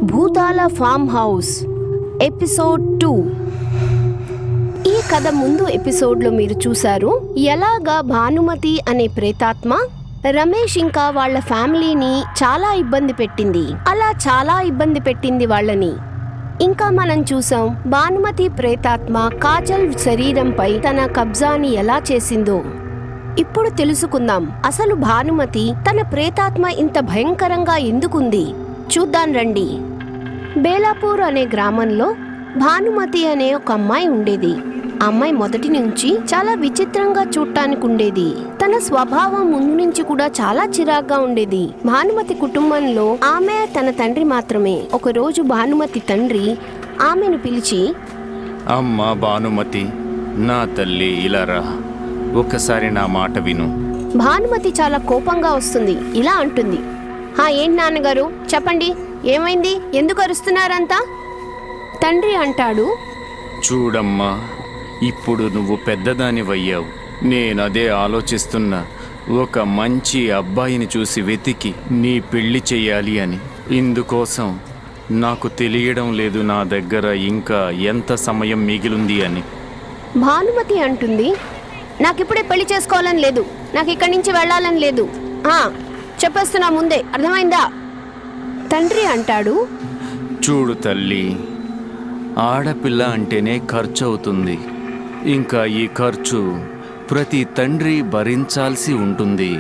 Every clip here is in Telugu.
భూతాల ఫామ్ హౌస్ ఎపిసోడ్ 2. ఈ కథ ముందు ఎపిసోడ్లో మీరు చూశారు ఎలాగా భానుమతి అనే ప్రేతాత్మ రమేష్ ఇంకా వాళ్ళ ఫ్యామిలీని చాలా ఇబ్బంది పెట్టింది. అలా చాలా ఇబ్బంది పెట్టింది వాళ్ళని. ఇంకా మనం చూసాం భానుమతి ప్రేతాత్మ కాజల్ శరీరంపై తన కబ్జాని ఎలా చేసిందో. ఇప్పుడు తెలుసుకుందాం అసలు భానుమతి తన ప్రేతాత్మ ఇంత భయంకరంగా ఎందుకుంది. చూద్దాం రండి. బేలాపూర్ అనే గ్రామంలో భానుమతి అనే ఒక అమ్మాయి ఉండేది. ఆ అమ్మాయి మొదటి నుంచి చాలా విచిత్రంగా చూడటానికి ఉండేది. తన స్వభావం ముందు నుంచి కూడా చాలా చిరాగ్గా ఉండేది. భానుమతి కుటుంబంలో ఆమె తన తండ్రి మాత్రమే. ఒక రోజు భానుమతి తండ్రి ఆమెను పిలిచి, అమ్మా భానుమతి, నా తల్లి ఇలా రా, ఒక్కసారి నా మాట విను. భానుమతి చాలా కోపంగా వస్తుంది. ఇలా అంటుంది, ఏంటి నాన్నగారు, చెప్పండి, ఏమైంది, ఎందుకు అరుస్తున్నారంతా? తండ్రి అంటాడు, చూడమ్మా, ఇప్పుడు నువ్వు పెద్దదానివయ్యావు. నేనదే ఆలోచిస్తున్నా, ఒక మంచి అబ్బాయిని చూసి వెతికి నీ పెళ్లి చెయ్యాలి అని. ఇందుకోసం నాకు తెలియడం లేదు నా దగ్గర ఇంకా ఎంత సమయం మిగిలింది అని. భానుమతి అంటుంది, నాకిప్పుడే పెళ్లి చేసుకోవాలని లేదు, నాకు ఇక్కడి నుంచి వెళ్ళాలని లేదు. చెప్పేస్తున్నా ముందే, అర్థమైందా? తండ్రి అంటాడు, చూడు తల్లి, ఆడపిల్ల అంటేనే ఖర్చు అవుతుంది. ఇంకా ఈ ఖర్చు ప్రతి తండ్రి భరించాల్సి ఉంటుంది.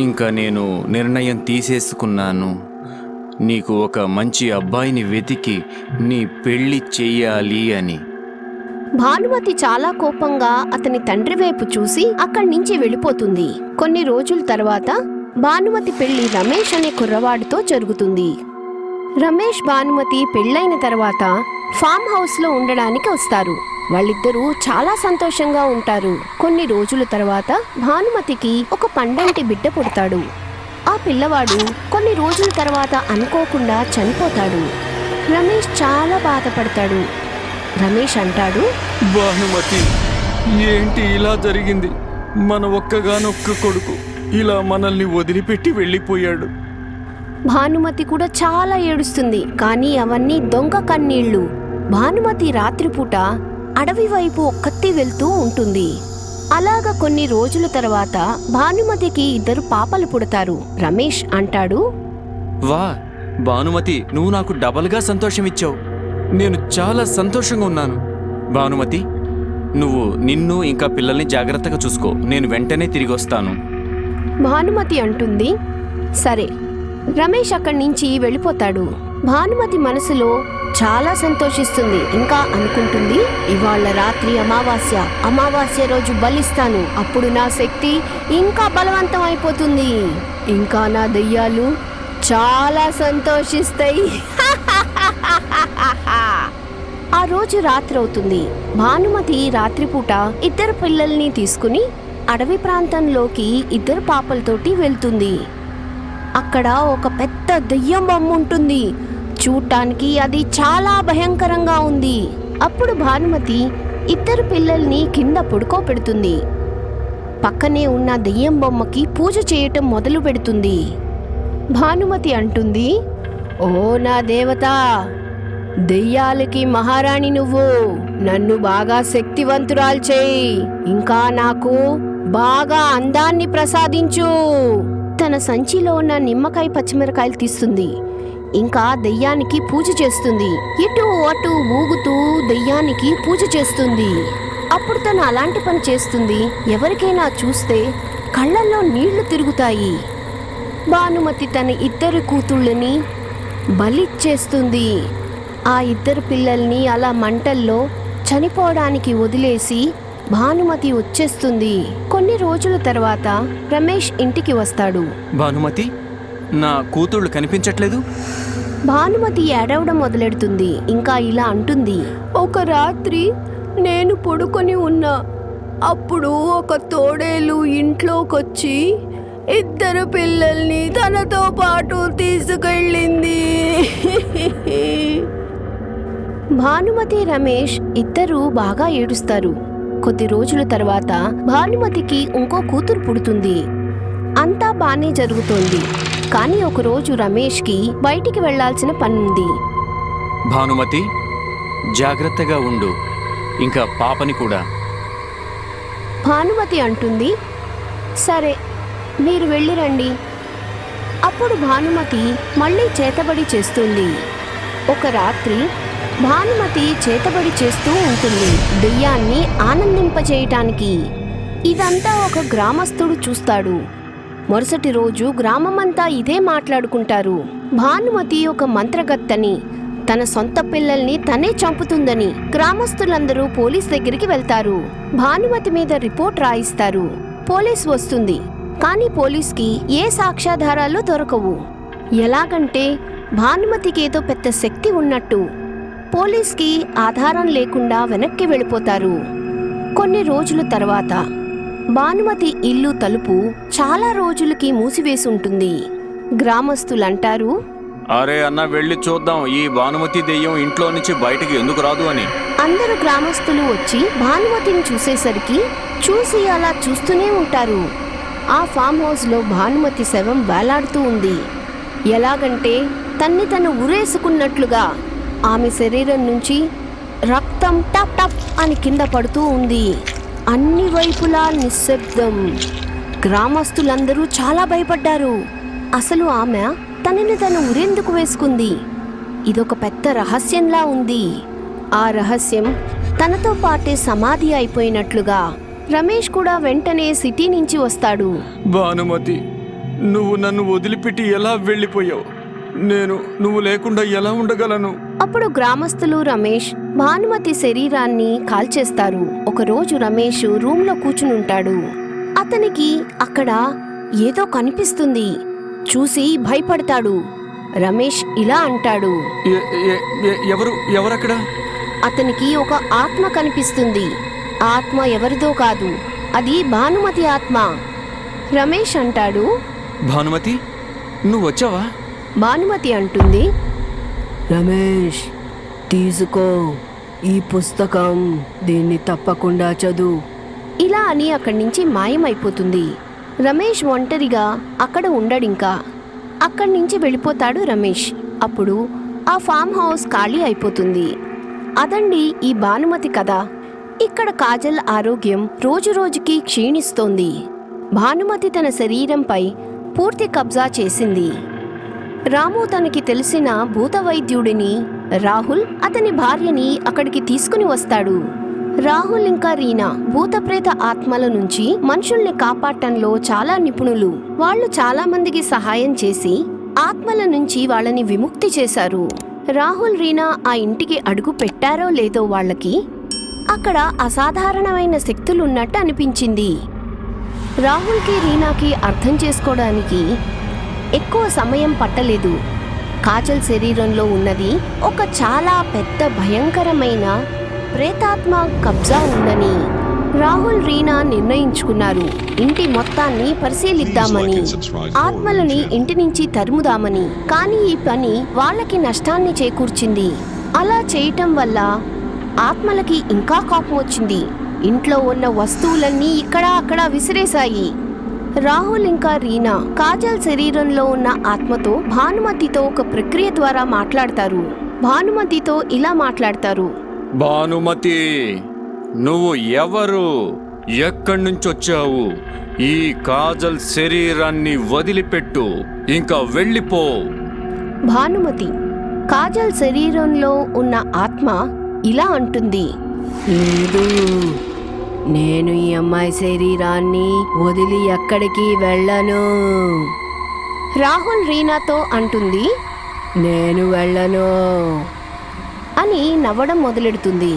ఇంకా నేను నిర్ణయం తీసేసుకున్నాను, నీకు ఒక మంచి అబ్బాయిని వెతికి నీ పెళ్లి చెయ్యాలి అని. భానుమతి చాలా కోపంగా అతని తండ్రి వైపు చూసి అక్కడి నుంచి వెళ్ళిపోతుంది. కొన్ని రోజుల తర్వాత భానుమతి పెళ్లి రమేష్ అనే కుర్రవాడితో జరుగుతుంది. రమేష్ భానుమతి పెళ్ళైన తర్వాత ఫామ్ హౌస్ లో ఉండడానికి వస్తారు. వాళ్ళిద్దరూ చాలా సంతోషంగా ఉంటారు. కొన్ని రోజుల తర్వాత భానుమతికి ఒక పండంటి బిడ్డ పుడతాడు. ఆ పిల్లవాడు కొన్ని రోజుల తర్వాత అనుకోకుండా చనిపోతాడు. రమేష్ చాలా బాధపడతాడు. రమేష్ అంటాడు, భానుమతి, ఏంటి ఇలా జరిగింది? మన ఒక్కగానొక్క కొడుకు ఇలా మనల్ని వదిలిపెట్టి వెళ్ళిపోయాడు. భానుమతి కూడా చాలా ఏడుస్తుంది. కానీ అవన్నీ దొంగ కన్నీళ్లు. భానుమతి రాత్రిపూట అడవి వైపు ఒక్కత్తి వెళ్తూ ఉంటుంది. అలాగా కొన్ని రోజుల తర్వాత భానుమతికి 2 పాపలు పుడతారు. రమేష్ అంటాడు, వా భానుమతి, నువ్వు నాకు డబల్గా సంతోషం ఇచ్చావు. నేను చాలా సంతోషంగా ఉన్నాను. భానుమతి, నువ్వు నిన్ను ఇంకా పిల్లల్ని జాగ్రత్తగా చూసుకో, నేను వెంటనే తిరిగి వస్తాను. భానుమతి అంటుంది, సరే. రమేష్ అక్కడి నుంచి వెళ్ళిపోతాడు. భానుమతి మనసులో చాలా సంతోషిస్తుంది. ఇంకా అనుకుంటుంది, ఇవాళ రాత్రి అమావాస్య రోజు బలిస్తాను. అప్పుడు నా శక్తి ఇంకా బలవంతం అయిపోతుంది. ఇంకా నా దెయ్యాలు చాలా సంతోషిస్తాయి. ఆ రోజు రాత్రి అవుతుంది. భానుమతి రాత్రిపూట 2 పిల్లల్ని తీసుకుని అడవి ప్రాంతంలోకి 2 పాపలతోటి వెళ్తుంది. అక్కడ ఒక పెద్ద దెయ్యం బొమ్మ ఉంటుంది. చూడటానికి అది చాలా భయంకరంగా ఉంది. అప్పుడు భానుమతి 2 పిల్లల్ని కింద పడుకోబెడుతుంది. పక్కనే ఉన్న దెయ్యం బొమ్మకి పూజ చేయటం మొదలు పెడుతుంది. భానుమతి అంటుంది, ఓ నా దేవత, దెయ్యాలకి మహారాణి నువ్వు, నన్ను బాగా శక్తివంతురాలు చేయి. ఇంకా నాకు బాగా అందాన్ని ప్రసాదించు. తన సంచిలో ఉన్న నిమ్మకాయ పచ్చిమిరకాయలు తీస్తుంది. ఇంకా దెయ్యానికి పూజ చేస్తుంది. ఇటు అటు ఊగుతూ దెయ్యానికి పూజ చేస్తుంది. అప్పుడు తను అలాంటి పని చేస్తుంది, ఎవరికైనా చూస్తే కళ్ళల్లో నీళ్లు తిరుగుతాయి. భానుమతి తన 2 కూతుళ్ళని బలిచ్చేస్తుంది. ఆ 2 పిల్లల్ని అలా మంటల్లో చనిపోవడానికి వదిలేసి భానుమతి వచ్చేస్తుంది. కొన్ని రోజుల తర్వాత రమేష్ ఇంటికి వస్తాడు. భానుమతి, నా కూతుళ్ళు కనిపించట్లేదు. భానుమతి ఏడవడం మొదలెడుతుంది. ఇంకా ఇలా అంటుంది, ఒక రాత్రి నేను పడుకొని ఉన్నా. అప్పుడు ఒక తోడేలు ఇంట్లోకొచ్చి 2 పిల్లల్ని తనతో పాటు తీసుకెళ్ళింది. భానుమతి రమేష్ 2 బాగా ఏడుస్తారు. కొద్ది రోజుల తర్వాత భానుమతికి ఇంకో కూతురు పుడుతుంది. అంతా బానే జరుగుతోంది. కానీ ఒకరోజు రమేష్కి బయటికి వెళ్లాల్సిన పనుంది. భానుమతి, జాగ్రత్తగా ఉండు, ఇంకా పాపని కూడా. భానుమతి అంటుంది, సరే మీరు వెళ్ళిరండి. అప్పుడు భానుమతి మళ్ళీ చేతబడి చేస్తుంది. ఒక రాత్రి భానుమతి చేతబడి చేస్తూ ఉంటుంది, దెయ్యాన్ని ఆనందింపచేయటానికి. ఇదంతా ఒక గ్రామస్తుడు చూస్తాడు. మరుసటి రోజు గ్రామమంతా ఇదే మాట్లాడుకుంటారు. భానుమతి ఒక మంత్రగత్తని, తన సొంత పిల్లల్ని తనే చంపుతుందని. గ్రామస్తులందరూ పోలీస్ దగ్గరికి వెళ్తారు. భానుమతి మీద రిపోర్ట్ రాయిస్తారు. పోలీస్ వస్తుంది, కానీ పోలీస్కి ఏ సాక్ష్యాధారాలు దొరకవు. ఎలాగంటే భానుమతికి ఏదో పెద్ద శక్తి ఉన్నట్టు. పోలీస్కి ఆధారం లేకుండా వెనక్కి వెళ్ళిపోతారు. కొన్ని రోజుల తర్వాత భానుమతి ఇల్లు తలుపు చాలా రోజులకి మూసివేసి ఉంటుంది. గ్రామస్తులంటారు, అరే అన్న, వెళ్ళి చూద్దాం ఈ భానుమతి దెయ్యం ఇంట్లో నుంచి బయటికి ఎందుకు రాదు అని. అందరు గ్రామస్తులు వచ్చి భానుమతిని చూసేసరికి చూసి అలా చూస్తూనే ఉంటారు. ఆ ఫామ్ హౌస్లో భానుమతి శవం వేలాడుతూ ఉంది. ఎలాగంటే తను ఉరేసుకున్నట్లుగా. ఆమె శరీరం నుంచి రక్తం టప్ టప్ అని కింద పడుతూ ఉంది. అన్ని వైపులా నిశ్శబ్దం. గ్రామస్తులందరూ చాలా భయపడ్డారు. అసలు ఆమె తను ఉరేందుకు వేసుకుంది? ఇదొక పెద్ద రహస్యంలా ఉంది. ఆ రహస్యం తనతో పాటే సమాధి అయిపోయినట్లుగా. రమేష్ కూడా వెంటనే సిటీ నుంచి వస్తాడు. భానుమతి, నువ్వు నన్ను వదిలిపెట్టి ఎలా వెళ్ళిపోయావు? నువ్వు లేకుండా ఎలా ఉండగలను? అప్పుడు గ్రామస్తులు రమేష్ భానుమతి శరీరాన్ని కాల్చేస్తారు. ఒకరోజు రమేష్ రూమ్లో కూర్చునుంటాడు. అతనికి అక్కడ ఏదో కనిపిస్తుంది. చూసి భయపడతాడు. రమేష్ ఇలా అంటాడు, ఎవరక్కడ? అతనికి ఒక ఆత్మ కనిపిస్తుంది. ఆత్మ ఎవరిదో కాదు, అది భానుమతి ఆత్మ. రమేష్ అంటాడు, భానుమతి, నువ్వు వచ్చావా? భానుమతి అంటుంది, రమేష్ తీసుకో ఈ పుస్తకం, దీన్ని తప్పకుండా చదువు. ఇలా అని అక్కడి నుంచి మాయమైపోతుంది. రమేష్ ఒంటరిగా అక్కడ ఉండడింకా. అక్కడి నుంచి వెళ్ళిపోతాడు రమేష్. అప్పుడు ఆ ఫామ్ హౌస్ ఖాళీ అయిపోతుంది. అదండి ఈ భానుమతి కథ. ఇక్కడ కాజల్ ఆరోగ్యం రోజురోజుకి క్షీణిస్తోంది. భానుమతి తన శరీరంపై పూర్తి కబ్జా చేసింది. రాము తనకి తెలిసిన భూత వైద్యుడిని రాహుల్, అతని భార్యని అక్కడికి తీసుకుని వస్తాడు. రాహుల్ ఇంకా రీనా భూతప్రేత ఆత్మల నుంచి మనుషుల్ని కాపాడటంలో చాలా నిపుణులు. వాళ్ళు చాలా మందికి సహాయం చేసి ఆత్మల నుంచి వాళ్ళని విముక్తి చేశారు. రాహుల్, రీనా ఆ ఇంటికి అడుగు పెట్టారో లేదో వాళ్ళకి అక్కడ అసాధారణమైన శక్తులున్నట్టు అనిపించింది. రాహుల్కి, రీనాకి అర్థం చేసుకోవడానికి ఎక్కువ సమయం పట్టలేదు. కాజల్ శరీరంలో ఉన్నది ఒక చాలా పెద్ద భయంకరమైన ప్రేతాత్మ కబ్జా ఉందని. రాహుల్, రీనా నిర్ణయించుకున్నారు ఇంటి మొత్తాన్ని పరిశీలిద్దామని, ఆత్మలని ఇంటి నుంచి తరుముదామని. కానీ ఈ పని వాళ్ళకి నష్టాన్ని చేకూర్చింది. అలా చేయటం వల్ల ఆత్మలకి ఇంకా కోపం వచ్చింది. ఇంట్లో ఉన్న వస్తువులన్నీ ఇక్కడ అక్కడ విసిరేశాయి. రాహుల్ ఇంకా రీనా కాజల్ శరీరంలో ఉన్న ఆత్మతో, భానుమతితో ఒక ప్రక్రియ ద్వారా మాట్లాడతారు. భానుమతితో ఇలా మాట్లాడతారు, భానుమతి, నువ్వు ఎవరు? ఎక్కడి నుంచి వచ్చావు? ఈ కాజల్ శరీరాన్ని వదిలిపెట్టు, ఇంకా వెళ్ళిపో. భానుమతి కాజల్ శరీరంలో ఉన్న ఆత్మ ఇలా అంటుంది, లేదు, నేను ఈ అమ్మాయి శరీరాన్ని వదిలి ఎక్కడికి వెళ్ళను. రాహుల్ రీనాతో అంటుంది, నేను వెళ్ళను అని నవ్వడం మొదలెడుతుంది.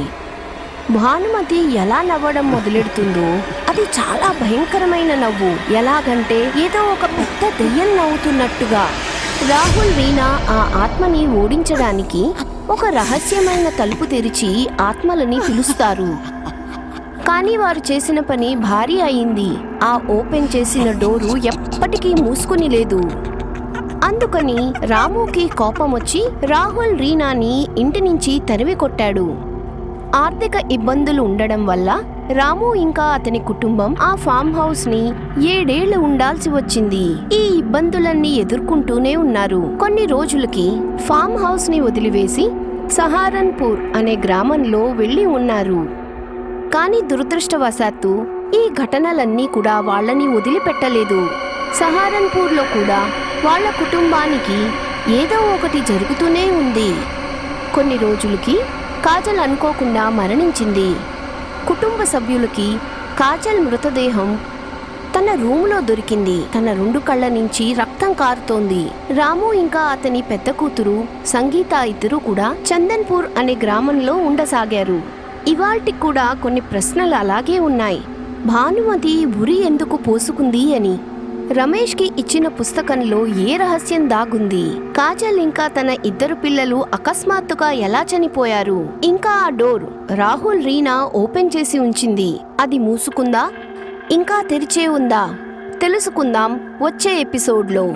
భానుమతి ఎలా నవ్వడం మొదలెడుతుందో అది చాలా భయంకరమైన నవ్వు. ఎలాగంటే ఏదో ఒక పెద్ద దెయ్యం నవ్వుతున్నట్టుగా. రాహుల్, రీనా ఆ ఆత్మని ఓడించడానికి ఒక రహస్యమైన తలుపు తెరిచి ఆత్మలని పిలుస్తారు. కానీ వారు చేసిన పని భారీ అయింది. ఆ ఓపెన్ చేసిన డోరు ఎప్పటికీ మూసుకుని లేదు. అందుకని రాముకి కోపం వచ్చి రాహుల్, రీనాని ఇంటి నుంచి తరిమి కొట్టాడు. ఆర్థిక ఇబ్బందులు ఉండడం వల్ల రాము ఇంకా అతని కుటుంబం ఆ ఫామ్ హౌస్ ని 7 ఏళ్లు ఉండాల్సి వచ్చింది. ఈ ఇబ్బందులన్నీ ఎదుర్కొంటూనే ఉన్నారు. కొన్ని రోజులకి ఫామ్ హౌస్ ని వదిలివేసి సహారన్పూర్ అనే గ్రామంలో వెళ్లి ఉన్నారు. కానీ దురదృష్టవశాత్తు ఈ ఘటనలన్నీ కూడా వాళ్ళని వదిలిపెట్టలేదు. సహారన్పూర్లో కూడా వాళ్ళ కుటుంబానికి ఏదో ఒకటి జరుగుతూనే ఉంది. కొన్ని రోజులకి కాజల్ అనుకోకుండా మరణించింది. కుటుంబ సభ్యులకి కాజల్ మృతదేహం తన రూములో దొరికింది. తన 2 కళ్ళ నుంచి రక్తం కారుతోంది. రాము ఇంకా అతని పెద్ద కూతురు సంగీత ఇద్దరు కూడా చందన్పూర్ అనే గ్రామంలో ఉండసాగారు. ఇవాల్టికి కూడా కొన్ని ప్రశ్నలు అలాగే ఉన్నాయి. భానుమతి ఉరి ఎందుకు పోసుకుంది అని. రమేష్కి ఇచ్చిన పుస్తకంలో ఏ రహస్యం దాగుంది? కాజల్ ఇంకా తన 2 పిల్లలు అకస్మాత్తుగా ఎలా చనిపోయారు? ఇంకా ఆ డోర్ రాహుల్ రీనా ఓపెన్ చేసి ఉంచింది. అది మూసుకుందా ఇంకా తెరిచే ఉందా? తెలుసుకుందాం వచ్చే ఎపిసోడ్లో.